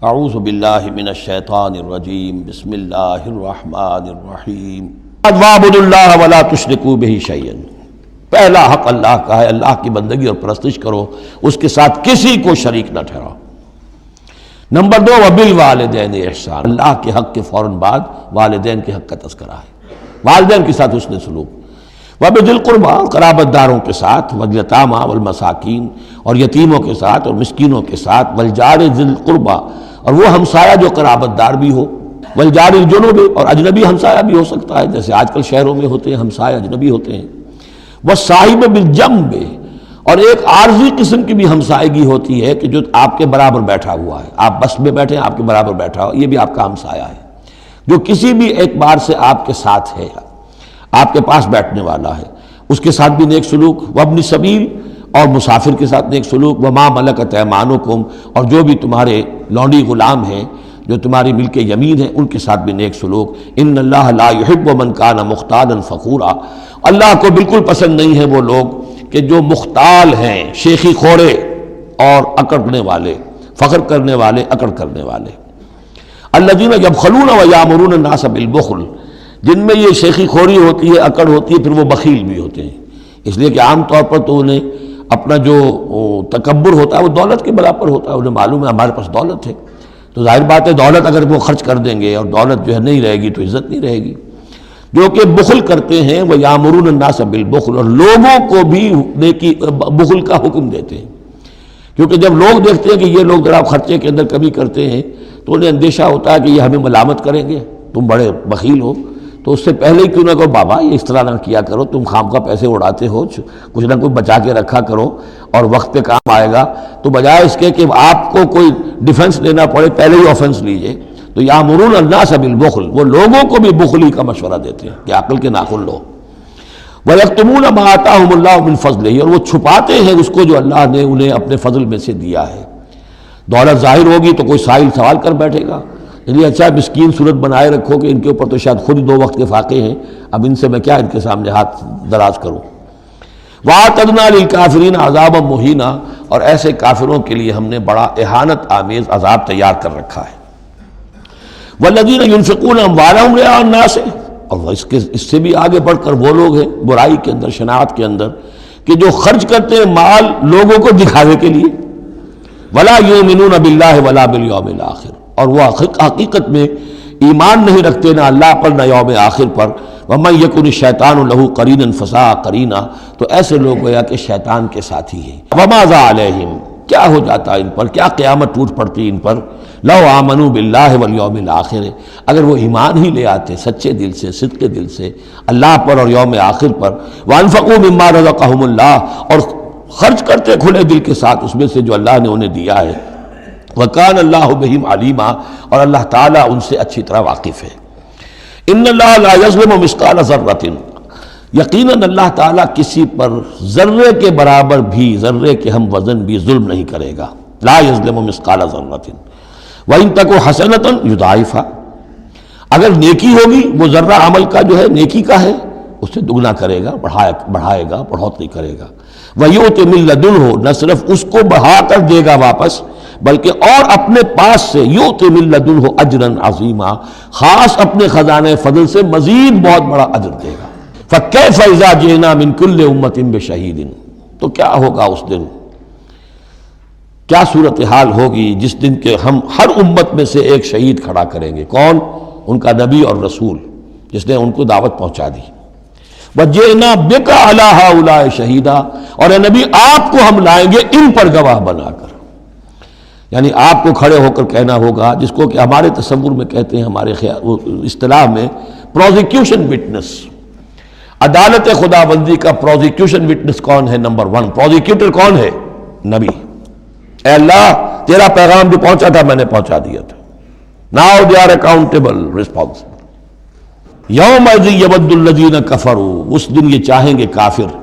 اعوذ باللہ من الشیطان الرجیم بسم اللہ الرحمن الرحیم وَاعْبُدُوا اللَّهَ وَلَا تُشْرِكُوا بِهِ شَيْئًا۔ پہلا حق اللہ کا ہے، اللہ کی بندگی اور پرستش کرو، اس کے ساتھ کسی کو شریک نہ ٹھہراؤ۔ نمبر 2 وَبِالْوَالِدَيْنِ احسان، اللہ کے حق کے فوراً بعد والدین کے حق کا تذکرہ ہے، والدین کے ساتھ حسن سلوک۔ وَبِذِي الْقُرْبَىٰ، قرابت داروں کے ساتھ، وَالْيَتَامَىٰ وَالْمَسَاكِينِ، اور یتیموں کے ساتھ اور مسکینوں کے ساتھ، وَالْجَارِ ذِي الْقُرْبَىٰ، اور وہ ہمسایہ جو قرابت دار بھی ہو، والجار الجنوب، اور اجنبی ہمسایہ بھی ہو سکتا ہے، جیسے آج کل شہروں میں ہوتے ہیں ہمسایہ اجنبی ہوتے ہیں۔ والصاحب بالجنب، اور ایک عارضی قسم کی بھی ہمسایگی ہوتی ہے کہ جو آپ کے برابر بیٹھا ہوا ہے، آپ بس میں بیٹھے ہیں آپ کے برابر بیٹھا ہو، یہ بھی آپ کا ہمسایہ ہے، جو کسی بھی اعتبار سے آپ کے ساتھ ہے، آپ کے پاس بیٹھنے والا ہے، اس کے ساتھ بھی نیک سلوک۔ وابن سبیل، اور مسافر کے ساتھ نیک سلوک۔ وما ملکت ایمانکم، اور جو بھی تمہارے لونڈی غلام ہیں، جو تمہاری ملک یمین ہے، ان کے ساتھ بھی نیک سلوک۔ ان اللہ لا یحب من کان مختالا فخورا، اللہ کو بالکل پسند نہیں ہے وہ لوگ کہ جو مختال ہیں، شیخی خوڑے اور اکڑنے والے، فخر کرنے والے، اکڑ کرنے والے۔ الذین یبخلون ویامرون الناس بالبخل، جن میں یہ شیخی خوری ہوتی ہے، اکڑ ہوتی ہے، پھر وہ بخیل بھی ہوتے ہیں، اس لیے کہ عام طور پر تو انہیں اپنا جو تکبر ہوتا ہے وہ دولت کے برابر ہوتا ہے، انہیں معلوم ہے ہمارے پاس دولت ہے، تو ظاہر بات ہے دولت اگر وہ خرچ کر دیں گے اور دولت جو ہے نہیں رہے گی تو عزت نہیں رہے گی۔ جو کہ بخل کرتے ہیں وہ یامرون الناس بالبخل، اور لوگوں کو بھی نیکی بخل کا حکم دیتے ہیں، کیونکہ جب لوگ دیکھتے ہیں کہ یہ لوگ ذرا خرچے کے اندر کمی کرتے ہیں تو انہیں اندیشہ ہوتا ہے کہ یہ ہمیں ملامت کریں گے، تم بڑے بخیل ہو، تو اس سے پہلے ہی کیوں نہ کہو بابا یہ اس طرح نہ کیا کرو، تم خام کا پیسے اڑاتے ہو، کچھ نہ کچھ بچا کے رکھا کرو اور وقت پہ کام آئے گا، تو بجائے اس کے کہ آپ کو کوئی ڈیفنس لینا پڑے پہلے ہی آفنس لیجئے، تو یامرون الناس بالبخل، وہ لوگوں کو بھی بخلی کا مشورہ دیتے ہیں کہ عقل کے ناخن لو۔ وَيَكْتُمُونَ مَا آتَاهُمُ اللَّهُ مِنْ فَضْلِهِ، اور وہ چھپاتے ہیں اس کو جو اللہ نے انہیں اپنے فضل میں سے دیا ہے۔ دولت ظاہر ہوگی تو کوئی سائل سوال کر بیٹھے گا، یعنی اچھا مسکین صورت بنائے رکھو کہ ان کے اوپر تو شاید خود 2 وقت کے فاقے ہیں، اب ان سے میں کیا ان کے سامنے ہاتھ دراز کروں۔ وَأَعْتَدْنَا لِلْكَافِرِينَ عَذَابًا مُهِينًا، اور ایسے کافروں کے لیے ہم نے بڑا اہانت آمیز عذاب تیار کر رکھا ہے۔ وَالَّذِينَ يُنْفِقُونَ أَمْوَالَهُمْ رِئَاءَ النَّاسِ، اور اس سے بھی آگے بڑھ کر وہ لوگ ہیں برائی کے اندر، شناعت کے اندر، کہ جو خرچ کرتے ہیں مال لوگوں کو دکھاوے کے لیے۔ وَلَا يُؤْمِنُونَ بِاللَّهِ وَلَا بِالْيَوْمِ الْآخِرِ، اور وہ حقیقت میں ایمان نہیں رکھتے نہ اللہ پر نہ یوم آخر پر۔ وَمَن يَكُنِ الشَّيْطَانُ لَهُ قَرِينًا فَسَاءَ قَرِينًا، تو ایسے لوگ گویا کہ شیطان کے ساتھی ہیں۔ وَمَاذَا عَلَيْهِمْ، کیا ہو جاتا ان پر، کیا قیامت ٹوٹ پڑتی ان پر۔ لَوْ آمَنُوا بِاللَّهِ وَالْيَوْمِ الْآخِرِ، اگر وہ ایمان ہی لے آتے سچے دل سے، صدق دل سے اللہ پر اور یوم آخر پر۔ وَأَنفَقُوا مِمَّا رَزَقَهُمُ اللَّهُ، اور خرچ کرتے کھلے دل کے ساتھ اس میں سے جو اللہ نے انہیں دیا ہے۔ وَكَانَ اللَّهُ بِهِمْ عَلِيمًا، اور اللہ تعالیٰ ان سے اچھی طرح واقف ہے۔ إِنَّ اللَّهَ لَا يَظْلِمُ مِثْقَالَ ذَرَّةٍ، یقیناً اللہ تعالیٰ کسی پر ذرے کے برابر بھی، ذرے کے ہم وزن بھی ظلم نہیں کرے گا۔ لا يَظْلِمُ مِثْقَالَ ذَرَّةٍ وَإِن تَكُ حَسَنَةً يُضَاعِفْهَا، اگر نیکی ہوگی، وہ ذرہ عمل کا جو ہے نیکی کا ہے، اسے دگنا کرے گا، بڑھائے گا، بڑھوتری کرے گا۔ وَيُؤْتِ مِن لَّدُنْهُ، نہ صرف اس کو بڑھا کر دے گا واپس، بلکہ اور اپنے پاس سے یؤتِ مِن لَّدُنْهُ أَجْرًا عَظِیمًا، خاص اپنے خزانے فضل سے مزید بہت بڑا اجر دے گا۔ فَكَيْفَ إِذَا جِئْنَا مِن كُلِّ أُمَّةٍ بِشَهِيدٍ، تو کیا ہوگا اس دن، کیا صورتحال ہوگی جس دن کہ ہم ہر امت میں سے ایک شہید کھڑا کریں گے۔ کون؟ ان کا نبی اور رسول جس نے ان کو دعوت پہنچا دی۔ وَجِئْنَا بِكَ عَلَىٰ هَٰؤُلَاءِ شَهِيدًا، اور اے نبی آپ کو ہم لائیں گے ان پر گواہ بنا کر، یعنی آپ کو کھڑے ہو کر کہنا ہوگا، جس کو کہ ہمارے تصور میں کہتے ہیں، ہمارے اصطلاح میں پروزیکیوشن وٹنس۔ عدالت خداوندی کا پروزیکیوشن وٹنس کون ہے؟ نمبر 1 پروزیکیوٹر کون ہے؟ نبی۔ اے اللہ تیرا پیغام جو پہنچا تھا میں نے پہنچا دیا تھا۔ Now they are accountable, responsible۔ یومئذ یود الذین کفروا، اس دن یہ چاہیں گے کافر،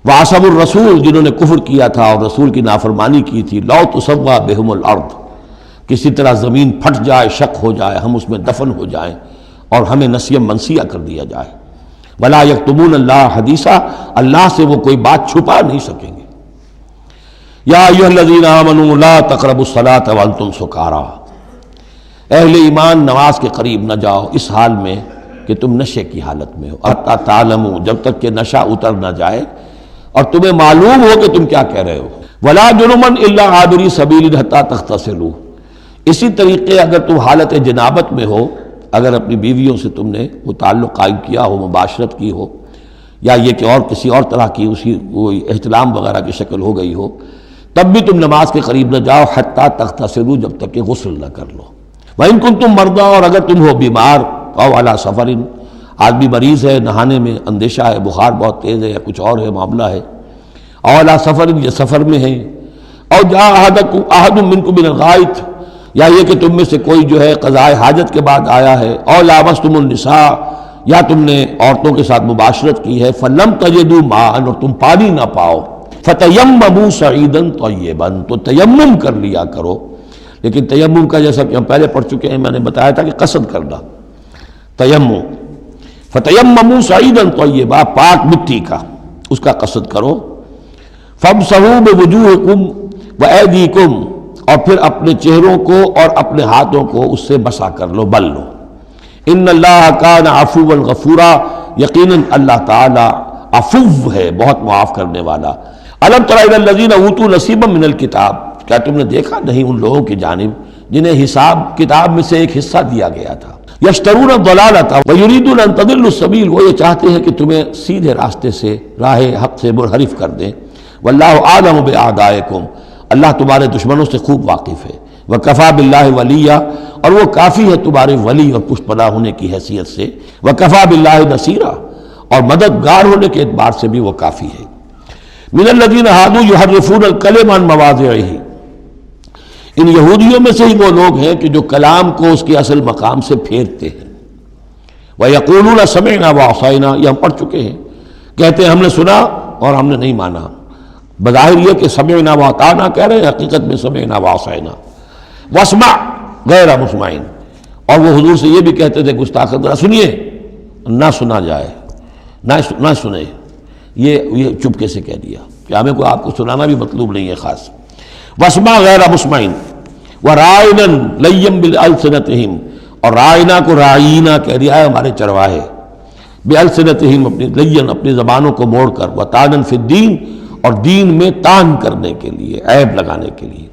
وعصوا الرسول، جنہوں نے کفر کیا تھا اور رسول کی نافرمانی کی تھی، لو تسویٰ بہم الارض، کسی طرح زمین پھٹ جائے، شق ہو جائے، ہم اس میں دفن ہو جائیں اور ہمیں نسیہ منسیہ کر دیا جائے۔ ولا یکتمون اللہ حدیثا، اللہ سے وہ کوئی بات چھپا نہیں سکیں گے۔ یا ایھا الذین آمنوا لا تقربوا الصلاۃ وانتم سکارى، اہل ایمان نماز کے قریب نہ جاؤ اس حال میں کہ تم نشے کی حالت میں ہو، حتی تعلموا، جب تک کہ نشہ اتر نہ جائے اور تمہیں معلوم ہو کہ تم کیا کہہ رہے ہو۔ ولا جرما الا عابری سبیل حتی تغتسلوا، اسی طریقے اگر تم حالت جنابت میں ہو، اگر اپنی بیویوں سے تم نے وہ تعلق قائم کیا ہو، مباشرت کی ہو، یا یہ کہ اور کسی اور طرح کی اسی کوئی احتلام وغیرہ کی شکل ہو گئی ہو، تب بھی تم نماز کے قریب نہ جاؤ حتی تغتسلوا، جب تک کہ غسل نہ کر لو۔ وَإِن كُنتُم مَرْضَىٰ، اور اگر تم ہو بیمار، او علی سفر، آدمی مریض ہے، نہانے میں اندیشہ ہے، بخار بہت تیز ہے یا کچھ اور ہے معاملہ ہے، او علی سفر، یہ سفر میں ہے، او جاء احد منکم من الغائط، یا یہ کہ تم میں سے کوئی جو ہے قضاء حاجت کے بعد آیا ہے، او لامستم النساء، یا تم نے عورتوں کے ساتھ مباشرت کی ہے، فلم تجدوا ماء، اور تم پانی نہ پاؤ، فتیمموا صعیدا طیبا، تو تیمم کر لیا کرو۔ لیکن تیمم کا جیسا کہ ہم پہلے پڑھ چکے ہیں، میں نے بتایا تھا کہ قصد کرنا، تیمم، فتیمموا صعیدا طیبا، پاک مٹی کا، اس کا قصد کرو۔ فامسحوا بوجوہکم وایدیکم، اور پھر اپنے چہروں کو اور اپنے ہاتھوں کو اس سے مسح کر لو، بل لو۔ ان اللہ کان عفوا غفورا، یقیناً اللہ تعالی عفو ہے، بہت معاف کرنے والا۔ الم تر الی الذین اوتوا نصیبا من الکتاب، کیا تم نے دیکھا نہیں ان لوگوں کی جانب جنہیں حساب کتاب میں سے ایک حصہ دیا گیا تھا، یشترون الضلالۃ ویریدون ان تضلوا السبیل، وہ یہ چاہتے ہیں کہ تمہیں سیدھے راستے سے، راہ حق سے منحرف کر دیں۔ واللہ اعلم باعدائکم، اللہ تمہارے دشمنوں سے خوب واقف ہے۔ وکفیٰ باللہ ولیٰ، اور وہ کافی ہے تمہارے ولی اور پشت پناہ ہونے کی حیثیت سے۔ وکفیٰ باللہ نصیرا، اور مددگار ہونے کے اعتبار سے بھی وہ کافی ہے۔ من الذین ہادوا یحرفون الکلم عن مواضعہ، ان یہودیوں میں سے ہی وہ لوگ ہیں کہ جو کلام کو اس کے اصل مقام سے پھیرتے ہیں۔ وَيَقُولُونَ سَمِعْنَا وَعَصَيْنَا، یہ ہم پڑھ چکے ہیں، کہتے ہیں ہم نے سنا اور ہم نے نہیں مانا۔ بظاہر یہ کہ سمعنا وَأَطَعْنَا کہہ رہے ہیں، حقیقت میں سمعنا وَعَصَيْنَا۔ وَاسْمَعْ غَيْرَ مُسْمَعٍ، اور وہ حضور سے یہ بھی کہتے تھے گستاخ، ذرا سنیے، نہ سنا جائے، نہ سنے، یہ چپکے سے کہہ دیا کہ ہمیں کوئی آپ کو سنانا بھی مطلوب نہیں ہے خاص۔ وَاسْمَعْ غَيْرَ مُسْمَعٍ وَرَاعِنًا لَيًّا بِأَلْسِنَتِهِمْ، اور رائنا کو رائینا کہہ دیا ہے ہمارے چرواہے، بِأَلْسِنَتِهِمْ، اپنی لین، اپنی زبانوں کو موڑ کر، وَطَعْنًا فِي الدِّينِ، اور دین میں تان کرنے کے لیے، عیب لگانے کے لیے۔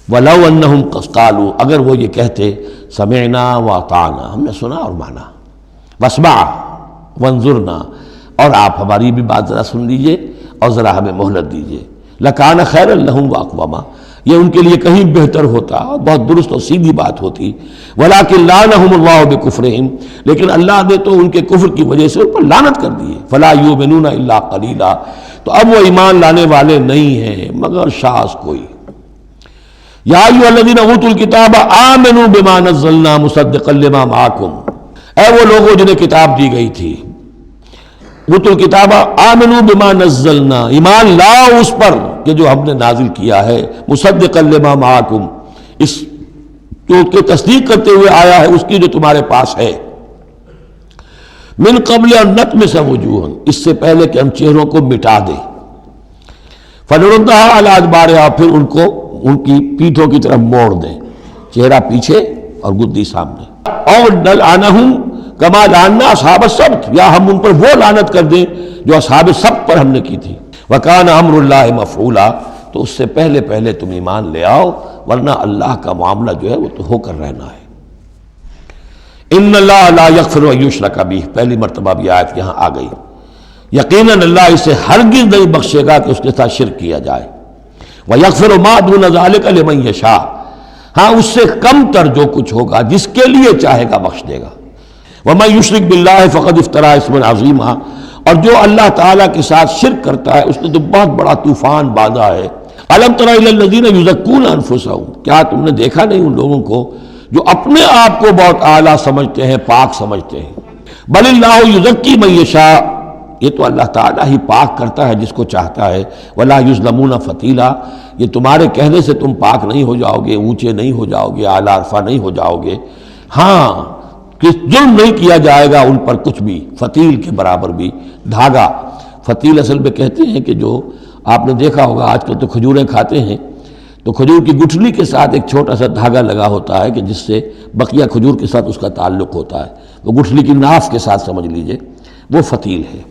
وَلَوْ أَنَّهُمْ قَالُوا، اگر وہ یہ کہتے سمعنا وَأَطَعْنَا، ہم نے سنا اور مانا، وَاسْمَعْ وَانظُرْنَا، اور آپ ہماری بھی بات ذرا سن لیجئے اور ذرا ہمیں مہلت دیجئے، لَكَانَ خَيْرًا لَهُمْ وَأَقْوَمَ، یہ ان کے لیے کہیں بہتر ہوتا، بہت درست اور سیدھی بات ہوتی۔ وَلَكِنْ لَعَنَهُمُ اللَّهُ بِكُفْرِهِمْ، لیکن اللہ نے تو ان کے کفر کی وجہ سے ان پر لعنت کر دی ہے۔ فَلَا يُؤْمِنُونَ إِلَّا قَلِيلًا، تو اب وہ ایمان لانے والے نہیں ہیں مگر شاذ کوئی۔ یا ایھا الذین اوتوا الکتاب آمنوا بما نزلنا مصدقا لما معکم، اے وہ لوگوں جنہیں کتاب دی گئی تھی، اوتوا الکتاب آمنوا بما نزلنا، ایمان لاؤ اس پر کہ جو ہم نے نازل کیا ہے، مصدقا لما معکم، اس جو کہ تصدیق کرتے ہوئے آیا ہے اس کی جو تمہارے پاس ہے، من قبل ان نطمس وجوہا، اس سے پہلے کہ ہم چہروں کو مٹا دیں، فنردھا علی ادبارہا، پھر ان کو ان کی پیٹھوں کی طرف موڑ دیں، چہرہ پیچھے اور گدی سامنے، اور نلعنہم کما لعنا اصحاب السبت، یا ہم ان پر وہ لعنت کر دیں جو اصحاب السبت پر ہم نے کی تھی۔ وکان امر اللہ مفعولا، تو اس سے پہلے پہلے تم ایمان لے آؤ، ورنہ اللہ کا معاملہ جو ہے وہ تو ہو کر رہنا ہے۔ ان اللہ لا یغفر ان یشرک بہ، پہلی مرتبہ بھی آیت یہاں آ گئی، یقیناً اللہ اسے ہرگز نہیں بخشے گا کہ اس کے ساتھ شرک کیا جائے۔ وَيَغْفِرُ مَا دُونَ ذَلِكَ لِمَن يَشَاءُ، ہاں اس سے کم تر جو کچھ ہوگا جس کے لیے چاہے گا بخش دے گا۔ وَمَن يُشْرِكْ بِاللَّهِ فَقَدِ افْتَرَىٰ اِثْمًا عَظِيمًا، اور جو اللہ تعالیٰ کے ساتھ شرک کرتا ہے اس نے تو بہت بڑا طوفان باندھا ہے۔ أَلَمْ تَرَ إِلَى الَّذِينَ يُزَكُّونَ أَنفُسَهُمْ، کیا تم نے دیکھا نہیں ان لوگوں کو جو اپنے آپ کو بہت اعلیٰ سمجھتے ہیں، پاک سمجھتے ہیں۔ بل اللہ یزکی من یشاء، یہ تو اللہ تعالیٰ ہی پاک کرتا ہے جس کو چاہتا ہے۔ ولا یظلمون فتیلا، یہ تمہارے کہنے سے تم پاک نہیں ہو جاؤ گے، اونچے نہیں ہو جاؤ گے، اعلیٰ عرفہ نہیں ہو جاؤ گے، ہاں کہ ظلم نہیں کیا جائے گا ان پر کچھ بھی، فتیل کے برابر بھی۔ دھاگا، فتیل اصل میں کہتے ہیں کہ جو آپ نے دیکھا ہوگا آج کل تو کھجوریں کھاتے ہیں تو کھجور کی گٹھلی کے ساتھ ایک چھوٹا سا دھاگا لگا ہوتا ہے کہ جس سے بقیہ کھجور کے ساتھ اس کا تعلق ہوتا ہے، وہ گٹھلی کی ناف کے ساتھ سمجھ لیجئے، وہ فتیل ہے۔